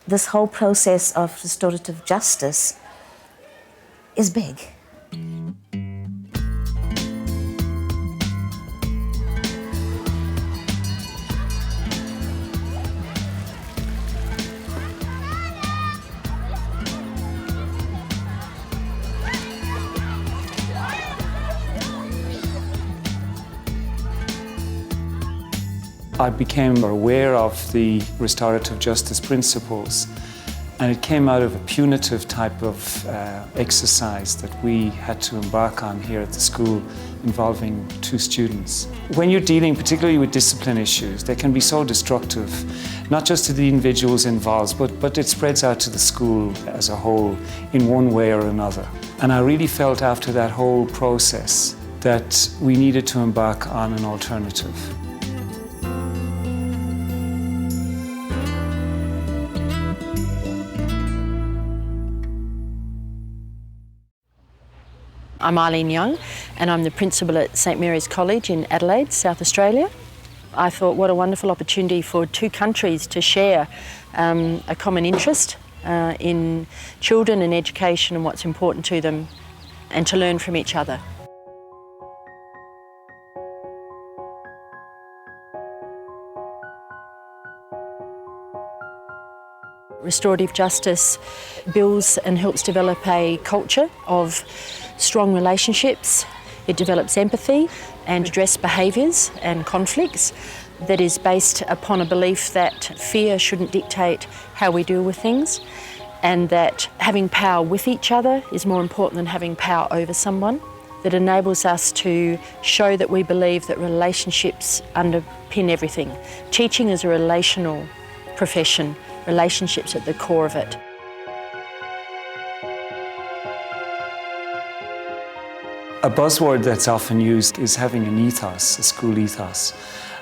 This whole process of restorative justice is big. I became aware of the restorative justice principles, and it came out of a punitive type of exercise that we had to embark on here at the school involving 2 students. When you're dealing particularly with discipline issues, they can be so destructive, not just to the individuals involved, but it spreads out to the school as a whole in one way or another. And I really felt after that whole process that we needed to embark on an alternative. I'm Eileen Young, and I'm the principal at St Mary's College in Adelaide, South Australia. I thought what a wonderful opportunity for 2 countries to share a common interest in children and education and what's important to them, and to learn from each other. Restorative justice builds and helps develop a culture of strong relationships. It develops empathy and address behaviours and conflicts that is based upon a belief that fear shouldn't dictate how we deal with things, and that having power with each other is more important than having power over someone. That enables us to show that we believe that relationships underpin everything. Teaching is a relational profession. Relationships at the core of it. A buzzword that's often used is having an ethos, a school ethos.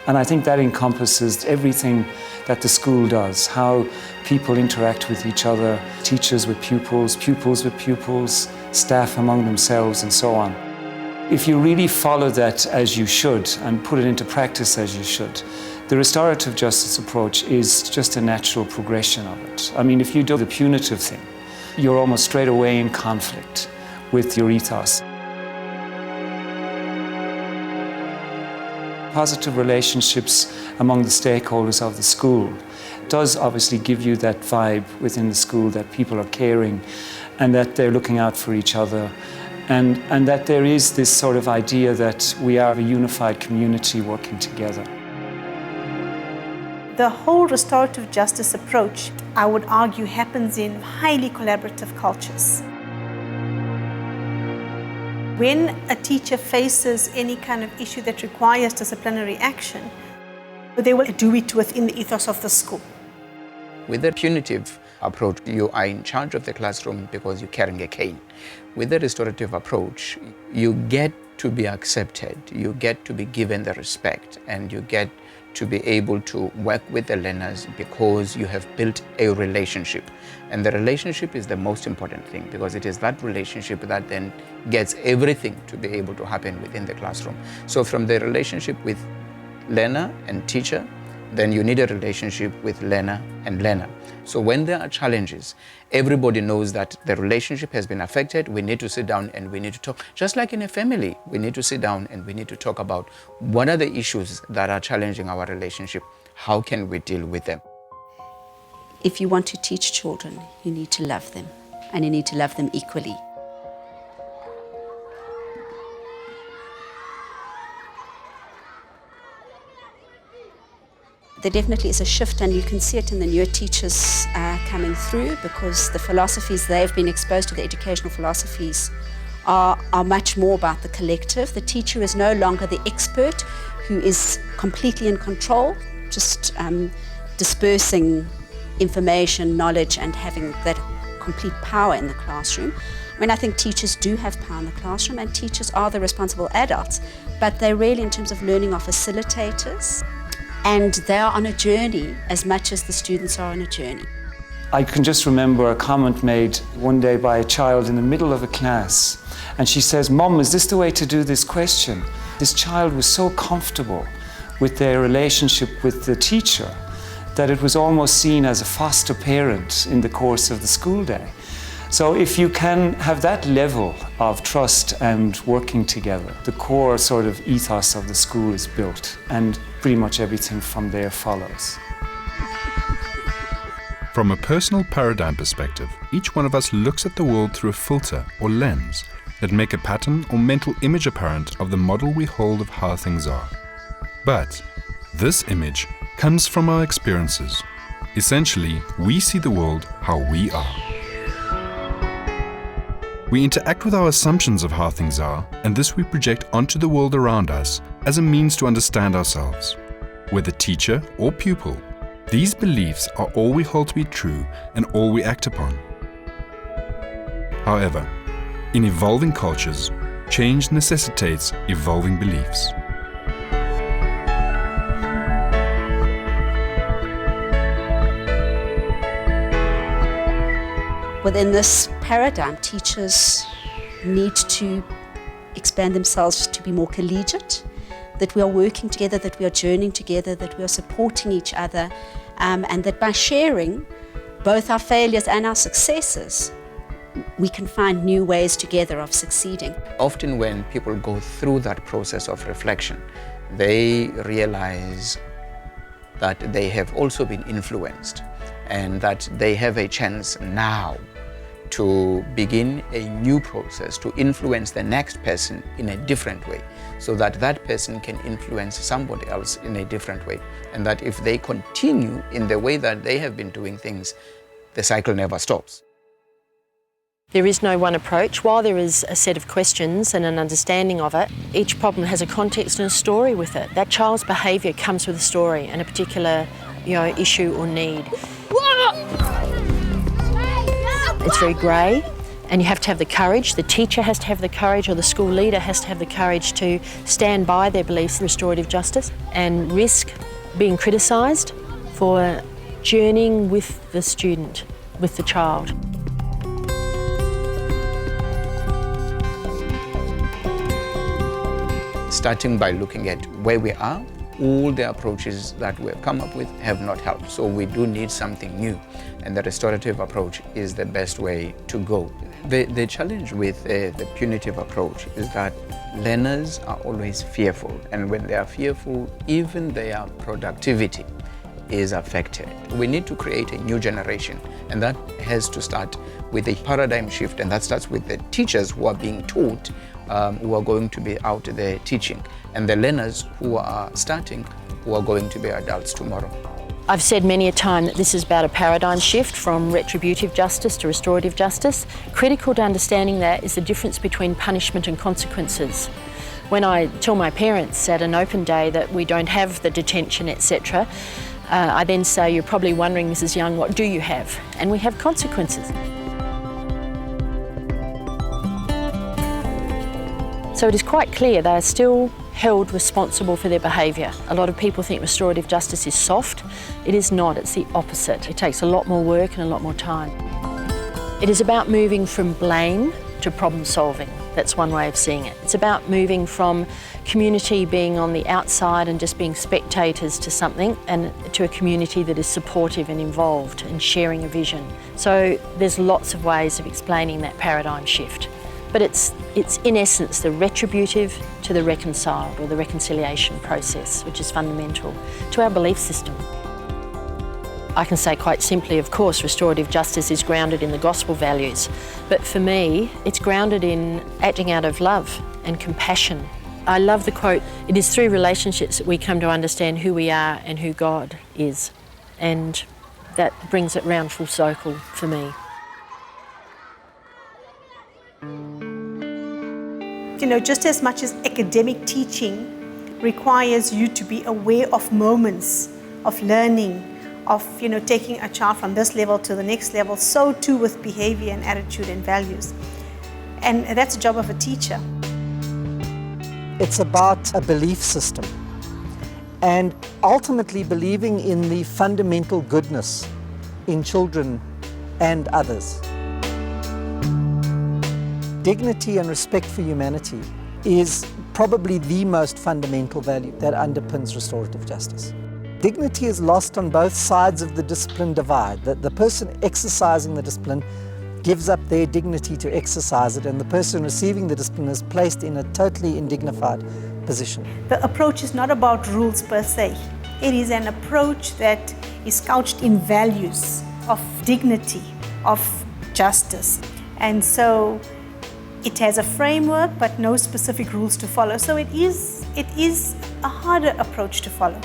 And I think that encompasses everything that the school does, how people interact with each other, teachers with pupils, pupils with pupils, staff among themselves, and so on. If you really follow that as you should and put it into practice as you should, the restorative justice approach is just a natural progression of it. I mean, if you do the punitive thing, you're almost straight away in conflict with your ethos. Positive relationships among the stakeholders of the school does obviously give you that vibe within the school that people are caring and that they're looking out for each other, and that there is this sort of idea that we are a unified community working together. The whole restorative justice approach, I would argue, happens in highly collaborative cultures. When a teacher faces any kind of issue that requires disciplinary action, they will do it within the ethos of the school. With the punitive approach, you are in charge of the classroom because you're carrying a cane. With the restorative approach, you get to be accepted, you get to be given the respect, and you get to be able to work with the learners because you have built a relationship. And the relationship is the most important thing, because it is that relationship that then gets everything to be able to happen within the classroom. So from the relationship with learner and teacher, then you need a relationship with learner and learner. So when there are challenges, everybody knows that the relationship has been affected. We need to sit down and we need to talk. Just like in a family, we need to sit down and we need to talk about what are the issues that are challenging our relationship. How can we deal with them? If you want to teach children, you need to love them, and you need to love them equally. There definitely is a shift, and you can see it in the newer teachers coming through, because the philosophies they've been exposed to, the educational philosophies, are much more about the collective. The teacher is no longer the expert who is completely in control, just dispersing information, knowledge, and having that complete power in the classroom. I mean, I think teachers do have power in the classroom, and teachers are the responsible adults, but they really, in terms of learning, are facilitators. And they are on a journey as much as the students are on a journey. I can just remember a comment made one day by a child in the middle of a class, and she says, "Mum, is this the way to do this question?" This child was so comfortable with their relationship with the teacher that it was almost seen as a foster parent in the course of the school day. So if you can have that level of trust and working together, the core sort of ethos of the school is built, and pretty much everything from there follows. From a personal paradigm perspective, each one of us looks at the world through a filter or lens that make a pattern or mental image apparent of the model we hold of how things are. But this image comes from our experiences. Essentially, we see the world how we are. We interact with our assumptions of how things are, and this we project onto the world around us as a means to understand ourselves. Whether teacher or pupil, these beliefs are all we hold to be true and all we act upon. However, in evolving cultures, change necessitates evolving beliefs. Within this paradigm, teachers need to expand themselves to be more collegiate, that we are working together, that we are journeying together, that we are supporting each other, and that by sharing both our failures and our successes, we can find new ways together of succeeding. Often when people go through that process of reflection, they realize that they have also been influenced and that they have a chance now to begin a new process, to influence the next person in a different way, so that that person can influence somebody else in a different way. And that if they continue in the way that they have been doing things, the cycle never stops. There is no one approach. While there is a set of questions and an understanding of it, each problem has a context and a story with it. That child's behaviour comes with a story and a particular issue or need. It's very grey, and you have to have the courage, the teacher has to have the courage, or the school leader has to have the courage to stand by their beliefs in restorative justice and risk being criticised for journeying with the student, with the child. Starting by looking at where we are, all the approaches that we have come up with have not helped. So we do need something new, and the restorative approach is the best way to go. The challenge with the punitive approach is that learners are always fearful, and when they are fearful, even their productivity is affected. We need to create a new generation, and that has to start with a paradigm shift, and that starts with the teachers who are being taught, who are going to be out there teaching, and the learners who are starting, who are going to be adults tomorrow. I've said many a time that this is about a paradigm shift from retributive justice to restorative justice. Critical to understanding that is the difference between punishment and consequences. When I tell my parents at an open day that we don't have the detention, etc., I then say, you're probably wondering, Mrs. Young, what do you have? And we have consequences. So it is quite clear they are still held responsible for their behaviour. A lot of people think restorative justice is soft. It is not, it's the opposite. It takes a lot more work and a lot more time. It is about moving from blame to problem solving. That's one way of seeing it. It's about moving from community being on the outside and just being spectators to something, and to a community that is supportive and involved and sharing a vision. So there's lots of ways of explaining that paradigm shift. But it's in essence the retributive to the reconciled, or the reconciliation process, which is fundamental to our belief system. I can say quite simply, of course, restorative justice is grounded in the gospel values, but for me, it's grounded in acting out of love and compassion. I love the quote, "It is through relationships that we come to understand who we are and who God is," and that brings it round full circle for me. Just as much as academic teaching requires you to be aware of moments of learning, of taking a child from this level to the next level, so too with behavior and attitude and values. And that's the job of a teacher. It's about a belief system, and ultimately believing in the fundamental goodness in children and others. Dignity and respect for humanity is probably the most fundamental value that underpins restorative justice. Dignity is lost on both sides of the discipline divide. The person exercising the discipline gives up their dignity to exercise it, and the person receiving the discipline is placed in a totally indignified position. The approach is not about rules per se. It is an approach that is couched in values of dignity, of justice. And so it has a framework but no specific rules to follow. So it is a harder approach to follow,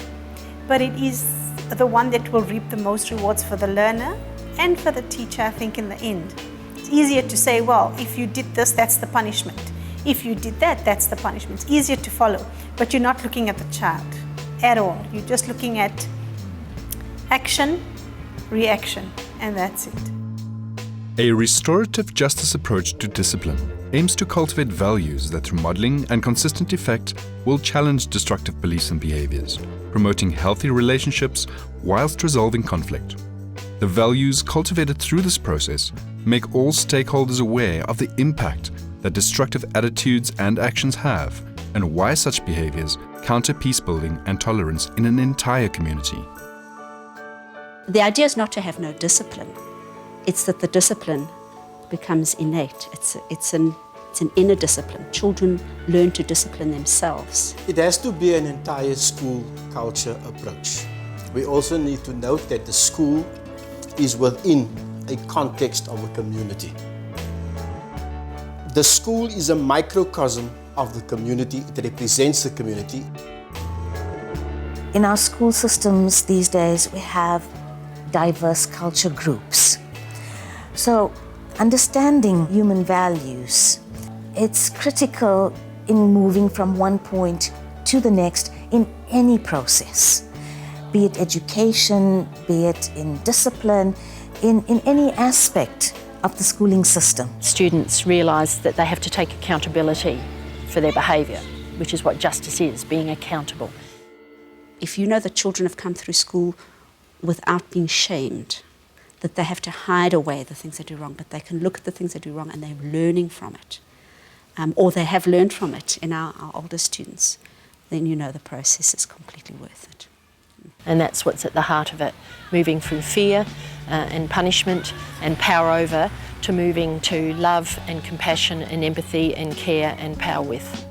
but it is the one that will reap the most rewards for the learner and for the teacher, I think, in the end. It's easier to say, well, if you did this, that's the punishment. If you did that, that's the punishment. It's easier to follow, but you're not looking at the child at all. You're just looking at action, reaction, and that's it. A restorative justice approach to discipline aims to cultivate values that through modeling and consistent effect will challenge destructive beliefs and behaviors, promoting healthy relationships whilst resolving conflict. The values cultivated through this process make all stakeholders aware of the impact that destructive attitudes and actions have, and why such behaviors counter peace building and tolerance in an entire community. The idea is not to have no discipline. It's that the discipline becomes innate. It's an inner discipline. Children learn to discipline themselves. It has to be an entire school culture approach. We also need to note that the school is within a context of a community. The school is a microcosm of the community. It represents the community. In our school systems these days, we have diverse culture groups. So understanding human values, it's critical in moving from one point to the next in any process, be it education, be it in discipline, in any aspect of the schooling system. Students realise that they have to take accountability for their behaviour, which is what justice is, being accountable. If you know that children have come through school without being shamed, that they have to hide away the things they do wrong, but they can look at the things they do wrong and they're learning from it, or they have learned from it in our older students, then you know the process is completely worth it. And that's what's at the heart of it, moving from fear and punishment and power over to moving to love and compassion and empathy and care and power with.